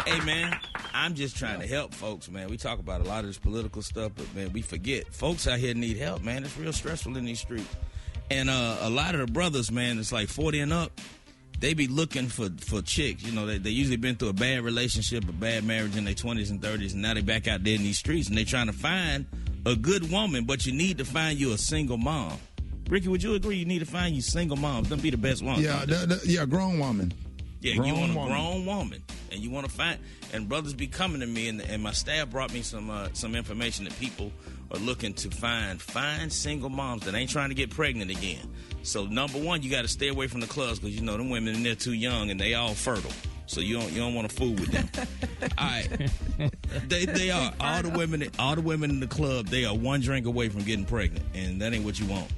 Hey, man, I'm just trying to help folks, man. We talk about a lot of this political stuff, but, man, we forget. Folks out here need help, man. It's real stressful in these streets. And a lot of the brothers, man, it's like 40 and up, they be looking for chicks. You know, they usually been through a bad relationship, a bad marriage in their 20s and 30s, and now they back out there in these streets, and they trying to find a good woman, but you need to find you a single mom. Ricky, would you agree you need to find you single moms? Them be the best ones. Yeah, grown woman. Yeah, you want a grown woman, and you want to find. And brothers be coming to me, and my staff brought me some information that people are looking to find single moms that ain't trying to get pregnant again. So number one, you got to stay away from the clubs because you know them women and they're too young and they all fertile. So you don't want to fool with them. All right, they are all the women in the club. They are one drink away from getting pregnant, and that ain't what you want.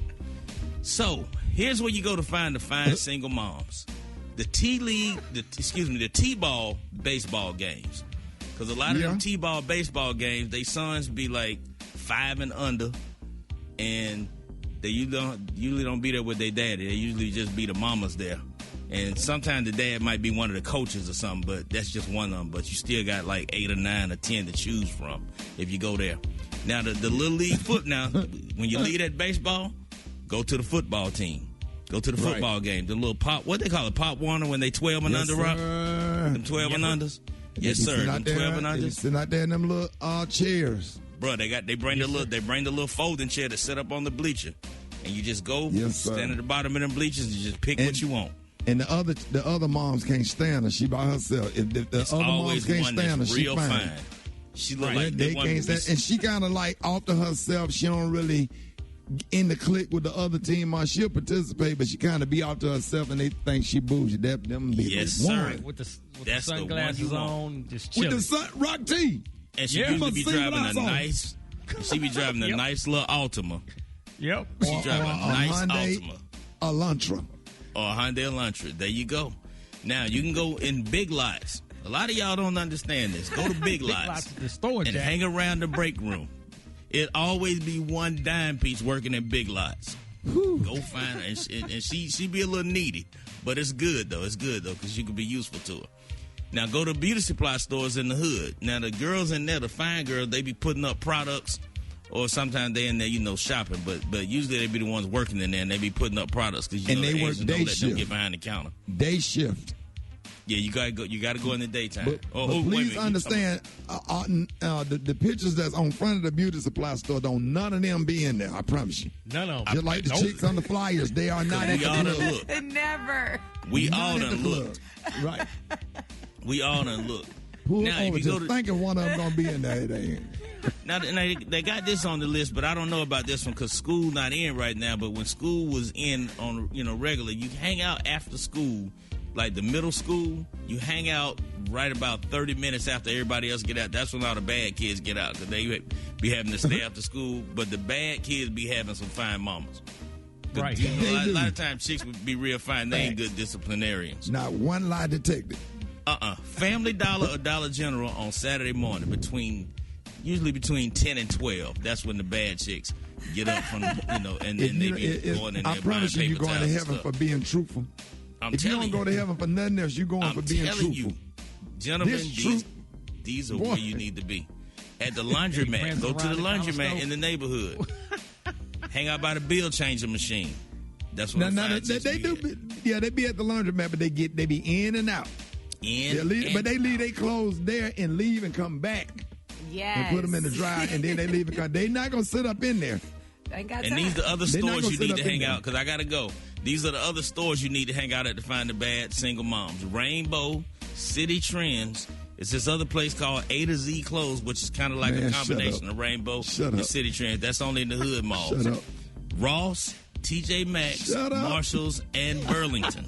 So here's where you go to find single moms. The T-ball baseball games. Because a lot of them T-ball baseball games, they sons be like 5 and under, and they usually don't be there with their daddy. They usually just be the mamas there. And sometimes the dad might be one of the coaches or something, but that's just one of them. But you still got like 8 or 9 or 10 to choose from if you go there. Now, the Little League when you leave that baseball, go to the football team. Go to the football game. The little pop, what they call it, Pop Warner when they 12 and under, Rob? Them 12 and unders? Yes, sir. Them 12 and unders. Sitting out there in them little chairs. Bro, they bring the little folding chair to sit up on the bleacher. And you just go, stand at the bottom of them bleachers and you just pick what you want. And the other moms can't stand her. She by herself. If the other moms can't stand her, she fine. She look like they can't stand, and she kind of like off to herself. She don't really in the clique with the other team. She'll participate, but she kind of be off to herself, and they think she bougie. Them be yes, the sir. With the sunglasses on, just chilling. With the rock tee. And she usually be driving a nice. She be driving a nice little Altima. Yep. She driving a nice Hyundai Altima. Elantra. Or a Hyundai Elantra. There you go. Now you can go in big lots. A lot of y'all don't understand this. Go to big lots at the store, and hang around the break room. It always be one dime piece working in big lots. Go find her, and she be a little needy, but it's good though. It's good though because you can be useful to her. Now go to beauty supply stores in the hood. Now the girls in there, the fine girls, they be putting up products, or sometimes they in there, shopping. But usually they be the ones working in there, and they be putting up products because they work Asians day don't let shift. them get behind the counter. Day shift. Yeah, you gotta go. You gotta go in the daytime. But please understand, the pictures that's on front of the beauty supply store, don't none of them be in there. I promise you. None of them. Just like the chicks on the flyers, they are not at the club. Never. We all done look. Right. We all done look. Pull now, over, just thinking one of them gonna be in there. They ain't. Now they got this on the list, but I don't know about this one because school not in right now. But when school was in on regular, you hang out after school. Like the middle school, you hang out right about 30 minutes after everybody else get out. That's when all the bad kids get out because they be having to stay after school. But the bad kids be having some fine mamas. Right. A lot of times chicks would be real fine. They ain't good disciplinarians. Not one lie detected. Family Dollar or Dollar General on Saturday morning usually between 10 and 12. That's when the bad chicks get up from, and then they be going in there. I promise you, you're going to heaven for being truthful. If you don't go to heaven for nothing else, you're going for being truthful. You, gentlemen, these are where you need to be. At the laundromat. Go to the laundromat in the neighborhood. Hang out by the bill changer machine. That's what they do. They be at the laundromat, but they be in and out. But they leave their clothes there and leave and come back. Yes. And put them in the dryer, and then they leave and come. They're not going to sit up in there. And these are the other stores you need to hang out, because I got to go. These are the other stores you need to hang out at to find the bad single moms. Rainbow, City Trends. It's this other place called A to Z Clothes, which is kind of like a combination of Rainbow and City Trends. That's only in the hood malls. Shut up. Ross, TJ Maxx, Marshalls, and Burlington.